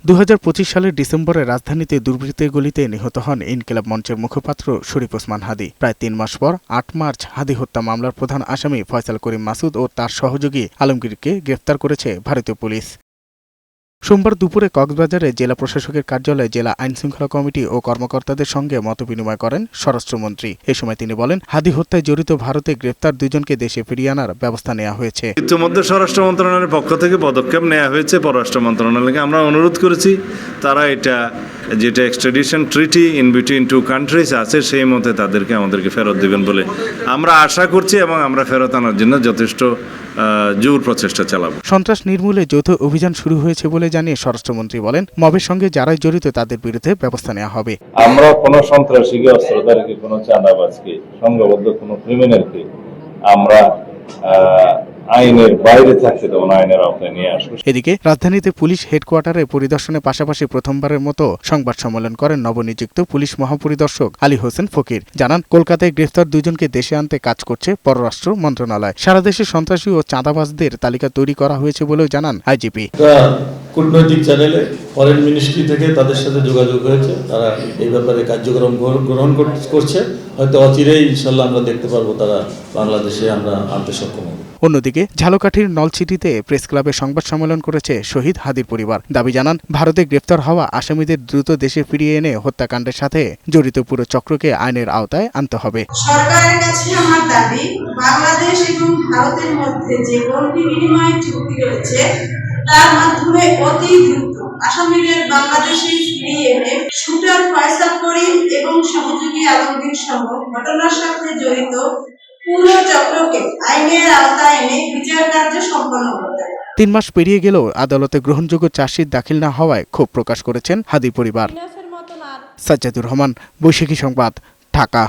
2025 সালের ডিসেম্বরে রাজধানীতে দুর্বৃত্তের গুলিতে নিহত হন ইনকিলাব মঞ্চের মুখপাত্র শরীফ ওসমান হাদী। প্রায় 3 মাস পর 8 মার্চ হাদী হত্যা মামলার প্রধান আসামি ফয়সাল করিম মাসুদ ও তার সহযোগী আলমগীরকে গ্রেফতার করেছে ভারতীয় পুলিশ। সোমবার দুপুরে কক্সবাজারে জেলা প্রশাসকের কার্যালয়ে জেলা আইনশৃঙ্খলা কমিটি ও কর্মকর্তাদের সঙ্গে মতবিনিময় করেন স্বরাষ্ট্রমন্ত্রী। এ সময় তিনি বলেন, হাদী হত্যায় জড়িত ভারতে গ্রেফতার 2 জনকে দেশে ফিরিয়ে আনার ব্যবস্থা নেওয়া হয়েছে। ইতিমধ্যে স্বরাষ্ট্র মন্ত্রণালয়ের পক্ষ থেকে পদক্ষেপ নেওয়া হয়েছে। পররাষ্ট্র মন্ত্রণালয়কে আমরা অনুরোধ করেছি তারা যেটা extradition treaty in between 2 countries আছে সেই মতে আমাদেরকে ফেরত দেবেন বলে আমরা আশা করছি এবং আমরা ফেরত আনার জন্য যথেষ্ট জোর প্রচেষ্টা চালাবো। সন্ত্রাস নির্মূলে যৌথ অভিযান শুরু হয়েছে বলে জানিয়ে স্বরাষ্ট্রমন্ত্রী বলেন, মবের সঙ্গে যারাই জড়িত তাদের বিরুদ্ধে ব্যবস্থা নেওয়া হবে। আমরা কোনো সন্ত্রাসীকে, অস্ত্রধারীকে, কোনো চাঁদাবাজকে, সংঘবদ্ধ কোনো ক্রিমিনালকে আমরা আইনের বাইরে থাকতে দেব না, আইনের আওতায় নিয়ে আসবো। এদিকে রাজধানীতে পুলিশ হেডকোয়ার্টারে পরিদর্শনের পাশাপাশি প্রথমবারের মতো সংবাদ সম্মেলন করেন নবনিযুক্ত পুলিশ মহাপরিদর্শক আলী হোসেন ফকির। জানান, কলকাতায় গ্রেফতার 2 জনকে দেশে আনতে কাজ করছে পররাষ্ট্র মন্ত্রণালয়। সারা দেশে সন্ত্রাসী ও চাঁদাবাজদের তালিকা তৈরি করা হয়েছে বলেও জানান আইজিপি। কূটনৈতিক চ্যানেলে ফরেন মিনিস্ট্রি থেকে তাদের সাথে যোগাযোগ হয়েছে, তারা এই ব্যাপারে কার্যক্রম গ্রহণ করছে। হয়তো অচিরেই ইনশাল্লাহ আমরা দেখতে পারবো তারা বাংলাদেশে আমরা আনতে সক্ষম হব। অন্যদিকে ঝালকাঠির নলছিটিতে প্রেস ক্লাবে সংবাদ সম্মেলন করেছে শহীদ হাদীর পরিবার। দাবি জানান, ভারতে গ্রেফতার হওয়া আসামিদের দ্রুত দেশে ফিরিয়ে এনে হত্যাকাণ্ডের সাথে জড়িত পুরো চক্রকে আইনের আওতায় আনতে হবে। সরকারের কাছে আমার দাবি, বাংলাদেশ এবং ভারতের মধ্যে যে বন্দি বিনিময় চুক্তি রয়েছে তার মাধ্যমে অতি দ্রুত আসামিদের বাংলাদেশে ফিরিয়ে এনে শুটার ফয়সাল করিম এবং সহযোগী আলমগীর সহ ঘটনার সাথে জড়িত পুরো চক্রকে আইনের আওতায় এনে বিচার কার্য সম্পন্ন করতে হবে। 3 মাস পেরিয়ে গেলেও আদালতে গ্রহণযোগ্য চার্জশিট দাখিল না হওয়ায় ক্ষোভ প্রকাশ করেছেন হাদীর পরিবার। সাজ্জাদুর রহমান, বৈশাখী সংবাদ, ঢাকা।